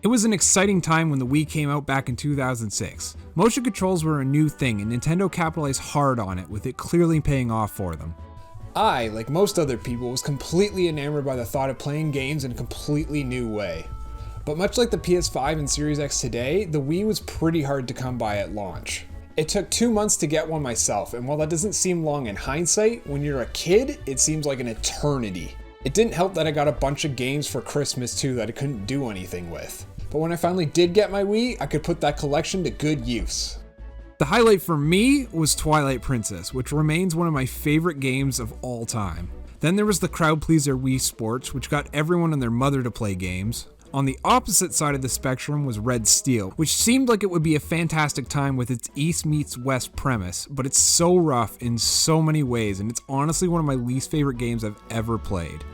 It was an exciting time when the Wii came out back in 2006. Motion controls were a new thing and Nintendo capitalized hard on it, with it clearly paying off for them. I, like most other people, was completely enamored by the thought of playing games in a completely new way. But much like the PS5 and Series X today, the Wii was pretty hard to come by at launch. It took 2 months to get one myself, and while that doesn't seem long in hindsight, when you're a kid, it seems like an eternity. It didn't help that I got a bunch of games for Christmas too that I couldn't do anything with. But when I finally did get my Wii, I could put that collection to good use. The highlight for me was Twilight Princess, which remains one of my favorite games of all time. Then there was the crowd pleaser Wii Sports, which got everyone and their mother to play games. On the opposite side of the spectrum was Red Steel, which seemed like it would be a fantastic time with its East meets West premise, but it's so rough in so many ways, and it's honestly one of my least favorite games I've ever played.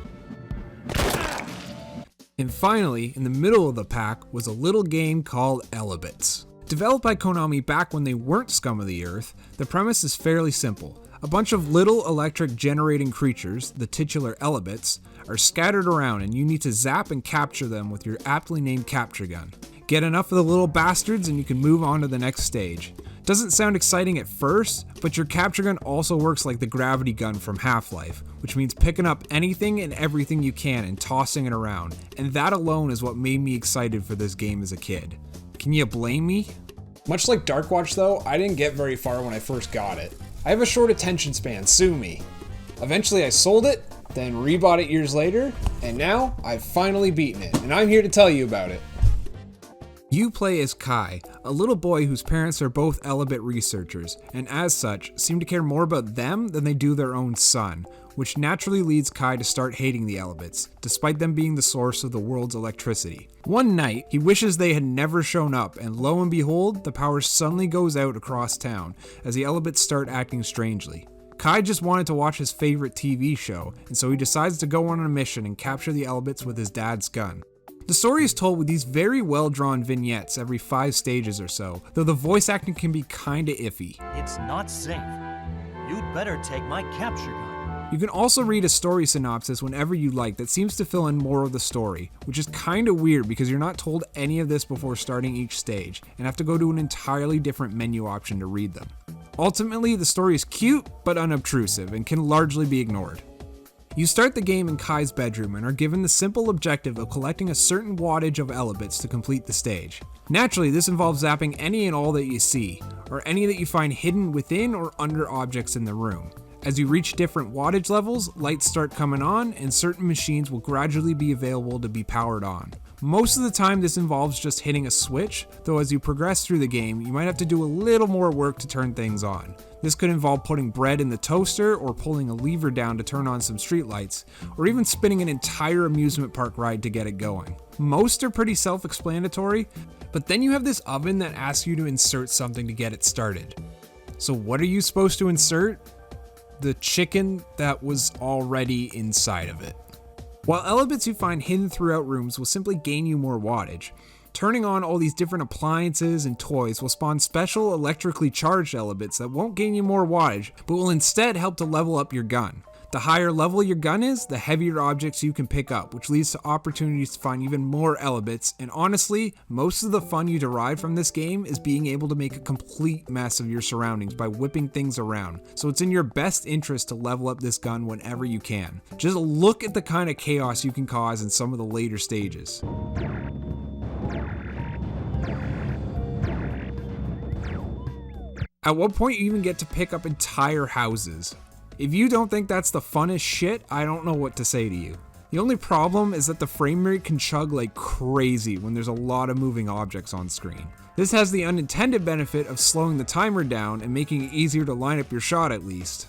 And finally, in the middle of the pack was a little game called Elebits. Developed by Konami back when they weren't scum of the earth, the premise is fairly simple. A bunch of little electric generating creatures, the titular Elebits, are scattered around and you need to zap and capture them with your aptly named capture gun. Get enough of the little bastards and you can move on to the next stage. Doesn't sound exciting at first, but your capture gun also works like the gravity gun from Half-Life, which means picking up anything and everything you can and tossing it around, and that alone is what made me excited for this game as a kid. Can you blame me? Much like Darkwatch though, I didn't get very far when I first got it. I have a short attention span, sue me. Eventually I sold it, then rebought it years later, and now I've finally beaten it, and I'm here to tell you about it. You play as Kai, a little boy whose parents are both Elebit researchers, and as such, seem to care more about them than they do their own son, which naturally leads Kai to start hating the Elebits, despite them being the source of the world's electricity. One night, he wishes they had never shown up, and lo and behold, the power suddenly goes out across town, as the Elebits start acting strangely. Kai just wanted to watch his favorite TV show, and so he decides to go on a mission and capture the Elebits with his dad's gun. The story is told with these very well-drawn vignettes every 5 stages or so, though the voice acting can be kinda iffy. It's not safe. You'd better take my capture gun. You can also read a story synopsis whenever you like that seems to fill in more of the story, which is kinda weird because you're not told any of this before starting each stage, and have to go to an entirely different menu option to read them. Ultimately, the story is cute, but unobtrusive, and can largely be ignored. You start the game in Kai's bedroom and are given the simple objective of collecting a certain wattage of Elebits to complete the stage. Naturally, this involves zapping any and all that you see, or any that you find hidden within or under objects in the room. As you reach different wattage levels, lights start coming on, and certain machines will gradually be available to be powered on. Most of the time this involves just hitting a switch, though as you progress through the game, you might have to do a little more work to turn things on. This could involve putting bread in the toaster, or pulling a lever down to turn on some streetlights, or even spinning an entire amusement park ride to get it going. Most are pretty self-explanatory, but then you have this oven that asks you to insert something to get it started. So what are you supposed to insert? The chicken that was already inside of it. While Elebits you find hidden throughout rooms will simply gain you more wattage, turning on all these different appliances and toys will spawn special electrically charged Elebits that won't gain you more wattage, but will instead help to level up your gun. The higher level your gun is, the heavier objects you can pick up, which leads to opportunities to find even more Elebits, and honestly, most of the fun you derive from this game is being able to make a complete mess of your surroundings by whipping things around, so it's in your best interest to level up this gun whenever you can. Just look at the kind of chaos you can cause in some of the later stages. At one point you even get to pick up entire houses. If you don't think that's the funnest shit, I don't know what to say to you. The only problem is that the frame rate can chug like crazy when there's a lot of moving objects on screen. This has the unintended benefit of slowing the timer down and making it easier to line up your shot at least.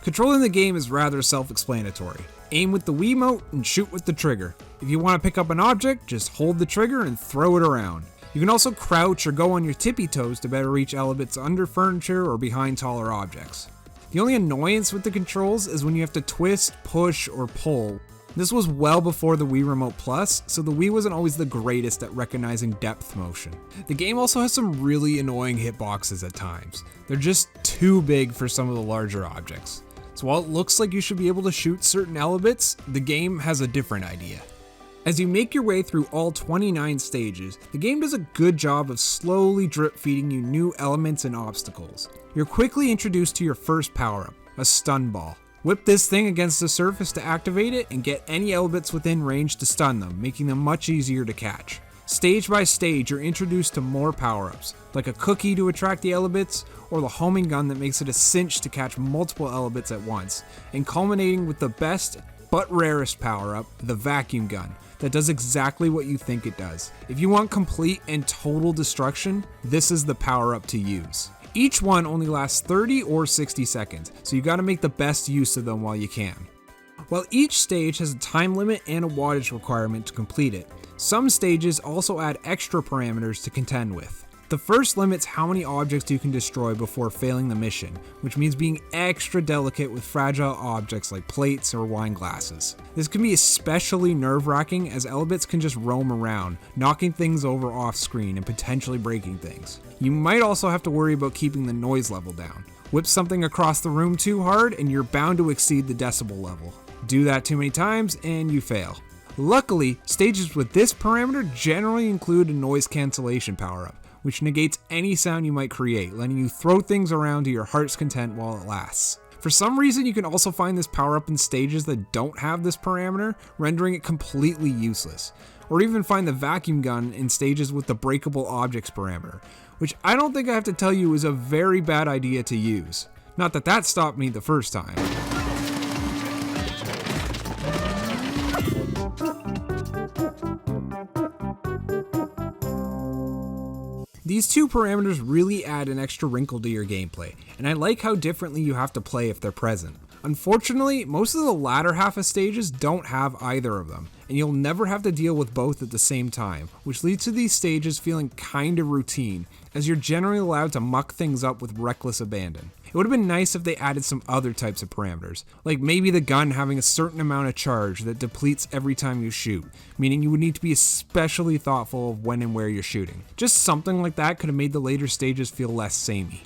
Controlling the game is rather self-explanatory. Aim with the Wiimote and shoot with the trigger. If you want to pick up an object, just hold the trigger and throw it around. You can also crouch or go on your tippy toes to better reach Elebits under furniture or behind taller objects. The only annoyance with the controls is when you have to twist, push, or pull. This was well before the Wii Remote Plus, so the Wii wasn't always the greatest at recognizing depth motion. The game also has some really annoying hitboxes at times. They're just too big for some of the larger objects. So while it looks like you should be able to shoot certain Elebits, the game has a different idea. As you make your way through all 29 stages, the game does a good job of slowly drip feeding you new elements and obstacles. You're quickly introduced to your first power-up, a stun ball. Whip this thing against the surface to activate it and get any Elebits within range to stun them, making them much easier to catch. Stage by stage, you're introduced to more power-ups, like a cookie to attract the Elebits, or the homing gun that makes it a cinch to catch multiple Elebits at once, and culminating with the best but rarest power-up, the vacuum gun, that does exactly what you think it does. If you want complete and total destruction, this is the power-up to use. Each one only lasts 30 or 60 seconds, so you gotta make the best use of them while you can. While each stage has a time limit and a wattage requirement to complete it, some stages also add extra parameters to contend with. The first limits how many objects you can destroy before failing the mission, which means being extra delicate with fragile objects like plates or wine glasses. This can be especially nerve-wracking as Elebits can just roam around, knocking things over off screen and potentially breaking things. You might also have to worry about keeping the noise level down. Whip something across the room too hard and you're bound to exceed the decibel level. Do that too many times and you fail. Luckily, stages with this parameter generally include a noise cancellation power-up, which negates any sound you might create, letting you throw things around to your heart's content while it lasts. For some reason, you can also find this power-up in stages that don't have this parameter, rendering it completely useless. Or even find the vacuum gun in stages with the breakable objects parameter, which I don't think I have to tell you is a very bad idea to use. Not that that stopped me the first time. These two parameters really add an extra wrinkle to your gameplay, and I like how differently you have to play if they're present. Unfortunately, most of the latter half of stages don't have either of them, and you'll never have to deal with both at the same time, which leads to these stages feeling kinda routine, as you're generally allowed to muck things up with reckless abandon. It would have been nice if they added some other types of parameters, like maybe the gun having a certain amount of charge that depletes every time you shoot, meaning you would need to be especially thoughtful of when and where you're shooting. Just something like that could have made the later stages feel less samey.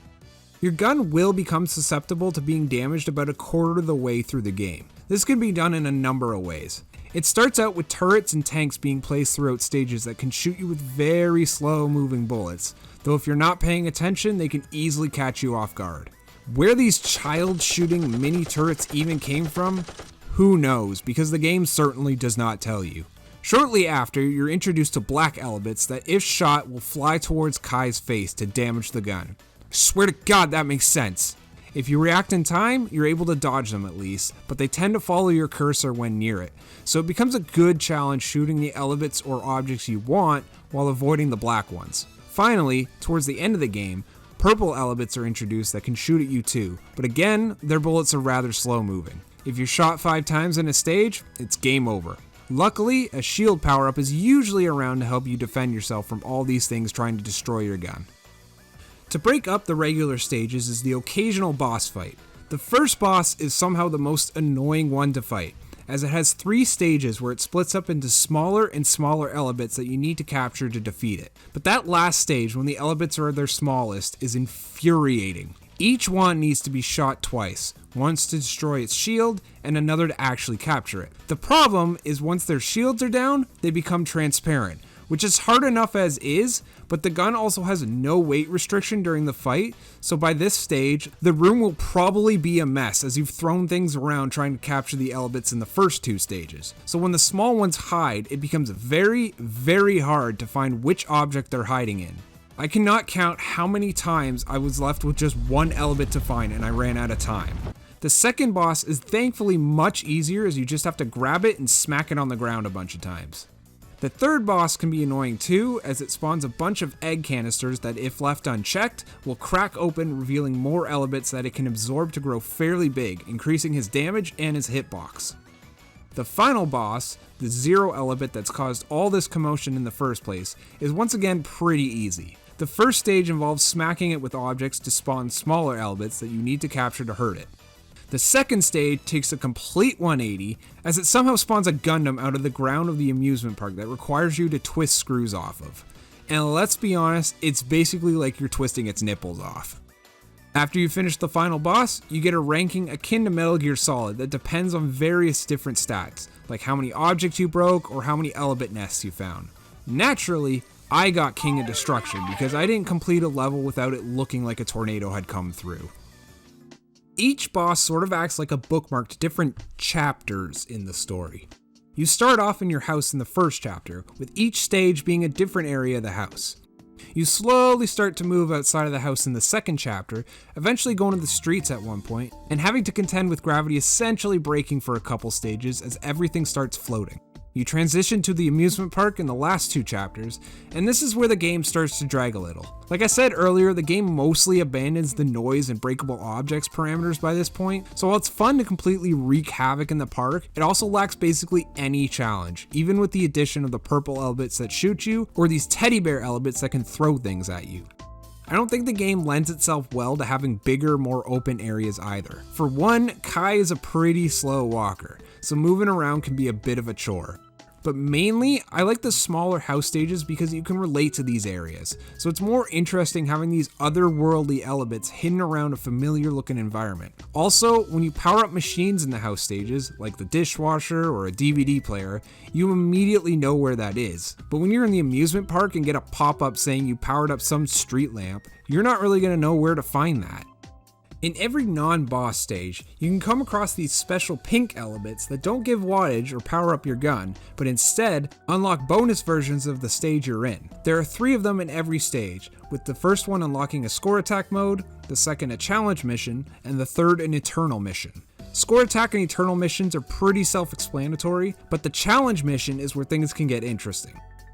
Your gun will become susceptible to being damaged about a quarter of the way through the game. This can be done in a number of ways. It starts out with turrets and tanks being placed throughout stages that can shoot you with very slow moving bullets, though if you're not paying attention, they can easily catch you off guard. Where these child shooting mini turrets even came from, who knows, because the game certainly does not tell you. Shortly after, you're introduced to black Elebits that if shot will fly towards Kai's face to damage the gun. Swear to God that makes sense. If you react in time, you're able to dodge them at least, but they tend to follow your cursor when near it, so it becomes a good challenge shooting the Elebits or objects you want while avoiding the black ones. Finally, towards the end of the game, purple Elebits are introduced that can shoot at you too, but again, their bullets are rather slow moving. If you're shot 5 times in a stage, it's game over. Luckily, a shield power-up is usually around to help you defend yourself from all these things trying to destroy your gun. To break up the regular stages is the occasional boss fight. The first boss is somehow the most annoying one to fight, as it has 3 stages where it splits up into smaller and smaller Elebits that you need to capture to defeat it. But that last stage, when the Elebits are at their smallest, is infuriating. Each one needs to be shot twice, once to destroy its shield and another to actually capture it. The problem is once their shields are down, they become transparent, which is hard enough as is, but the gun also has no weight restriction during the fight, so by this stage, the room will probably be a mess as you've thrown things around trying to capture the Elebits in the first 2 stages. So when the small ones hide, it becomes very, very hard to find which object they're hiding in. I cannot count how many times I was left with just one Elebit to find and I ran out of time. The second boss is thankfully much easier as you just have to grab it and smack it on the ground a bunch of times. The third boss can be annoying too, as it spawns a bunch of egg canisters that, if left unchecked, will crack open, revealing more Elebits that it can absorb to grow fairly big, increasing his damage and his hitbox. The final boss, the zero Elebit that's caused all this commotion in the first place, is once again pretty easy. The first stage involves smacking it with objects to spawn smaller Elebits that you need to capture to hurt it. The second stage takes a complete 180, as it somehow spawns a Gundam out of the ground of the amusement park that requires you to twist screws off of. And let's be honest, it's basically like you're twisting its nipples off. After you finish the final boss, you get a ranking akin to Metal Gear Solid that depends on various different stats, like how many objects you broke or how many Elebit nests you found. Naturally, I got King of Destruction because I didn't complete a level without it looking like a tornado had come through. Each boss sort of acts like a bookmark to different chapters in the story. You start off in your house in the first chapter, with each stage being a different area of the house. You slowly start to move outside of the house in the second chapter, eventually going to the streets at one point, and having to contend with gravity essentially breaking for a couple stages as everything starts floating. You transition to the amusement park in the last 2 chapters, and this is where the game starts to drag a little. Like I said earlier, the game mostly abandons the noise and breakable objects parameters by this point, so while it's fun to completely wreak havoc in the park, it also lacks basically any challenge, even with the addition of the purple Elebits that shoot you, or these teddy bear Elebits that can throw things at you. I don't think the game lends itself well to having bigger, more open areas either. For one, Kai is a pretty slow walker, so moving around can be a bit of a chore. But mainly, I like the smaller house stages because you can relate to these areas, so it's more interesting having these otherworldly Elebits hidden around a familiar looking environment. Also, when you power up machines in the house stages, like the dishwasher or a DVD player, you immediately know where that is. But when you're in the amusement park and get a pop-up saying you powered up some street lamp, you're not really going to know where to find that. In every non-boss stage, you can come across these special pink Elebits that don't give wattage or power up your gun, but instead unlock bonus versions of the stage you're in. There are 3 of them in every stage, with the first one unlocking a score attack mode, the second a challenge mission, and the third an eternal mission. Score attack and eternal missions are pretty self-explanatory, but the challenge mission is where things can get interesting.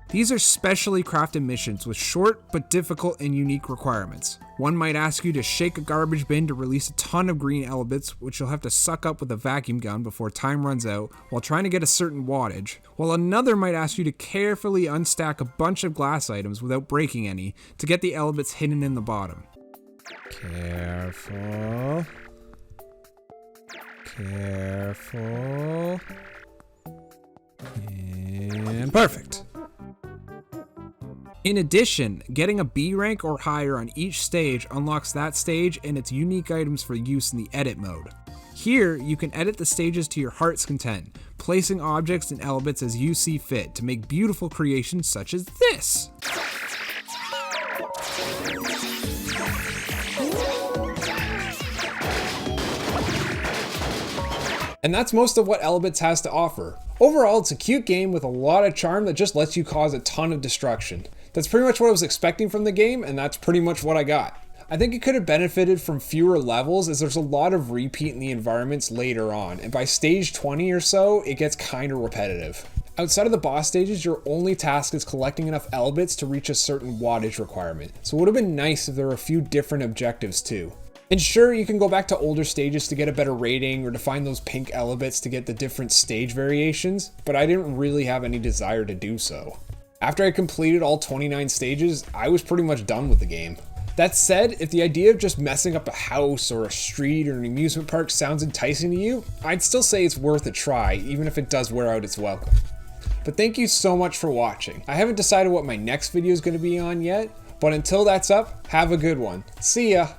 These are specially crafted missions with short but difficult and unique requirements. One might ask you to shake a garbage bin to release a ton of green Elebits, which you'll have to suck up with a vacuum gun before time runs out while trying to get a certain wattage, while another might ask you to carefully unstack a bunch of glass items without breaking any to get the Elebits hidden in the bottom. Careful. Careful. And perfect. In addition, getting a B rank or higher on each stage unlocks that stage and its unique items for use in the edit mode. Here, you can edit the stages to your heart's content, placing objects and Elebits as you see fit to make beautiful creations such as this. And that's most of what Elebits has to offer. Overall, it's a cute game with a lot of charm that just lets you cause a ton of destruction. That's pretty much what I was expecting from the game, and that's pretty much what I got. I think it could have benefited from fewer levels as there's a lot of repeat in the environments later on, and by stage 20 or so, it gets kinda repetitive. Outside of the boss stages, your only task is collecting enough Elebits to reach a certain wattage requirement, so it would have been nice if there were a few different objectives too. And sure, you can go back to older stages to get a better rating or to find those pink Elebits to get the different stage variations, but I didn't really have any desire to do so. After I completed all 29 stages, I was pretty much done with the game. That said, if the idea of just messing up a house or a street or an amusement park sounds enticing to you, I'd still say it's worth a try, even if it does wear out its welcome. But thank you so much for watching. I haven't decided what my next video is going to be on yet, but until that's up, have a good one. See ya!